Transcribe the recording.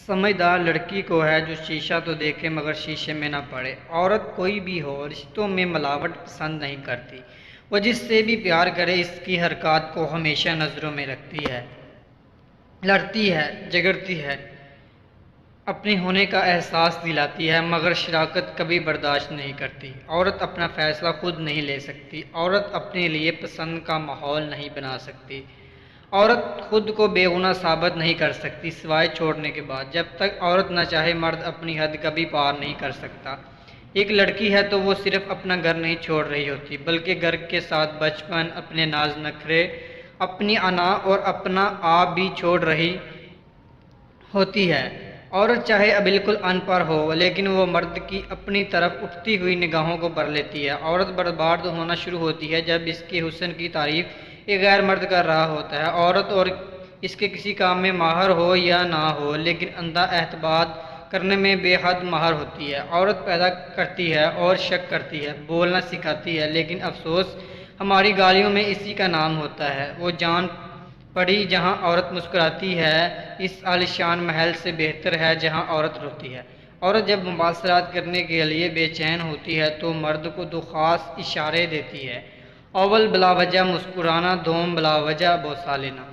समझदार लड़की को है जो शीशा तो देखे मगर शीशे में ना पड़े। औरत कोई भी हो रिश्तों में मिलावट पसंद नहीं करती। वह जिससे भी प्यार करे इसकी हरकत को हमेशा नज़रों में रखती है। लड़ती है, झगड़ती है, अपने होने का एहसास दिलाती है मगर शराकत कभी बर्दाश्त नहीं करती। औरत अपना फ़ैसला खुद नहीं ले सकती। औरत अपने लिए पसंद का माहौल नहीं बना सकती। औरत खुद को बेगुनाह साबित नहीं कर सकती सिवाय छोड़ने के बाद। जब तक औरत न चाहे मर्द अपनी हद कभी पार नहीं कर सकता। एक लड़की है तो वो सिर्फ अपना घर नहीं छोड़ रही होती बल्कि घर के साथ बचपन, अपने नाज नखरे, अपनी अना और अपना आप भी छोड़ रही होती है। औरत चाहे बिल्कुल अनपढ़ हो लेकिन वो मर्द की अपनी तरफ उठती हुई निगाहों को भर लेती है। औरत बर्बाद होना शुरू होती है जब इसके हुस्न की तारीफ एक गैर मर्द कर रहा होता है। औरत और इसके किसी काम में माहिर हो या ना हो लेकिन अंधा एतबार करने में बेहद माहिर होती है। औरत पैदा करती है और शक करती है, बोलना सिखाती है, लेकिन अफसोस हमारी गालियों में इसी का नाम होता है। वो जान पड़ी जहाँ औरत मुस्कुराती है इस आलिशान महल से बेहतर है जहाँ औरत रोती है। औरत जब मुबासरात करने के लिए बेचैन होती है तो मर्द को दो खास इशारे देती है। अव्वल बिलावजह मुस्कुराना, दोम बिलावजह बोसा लेना।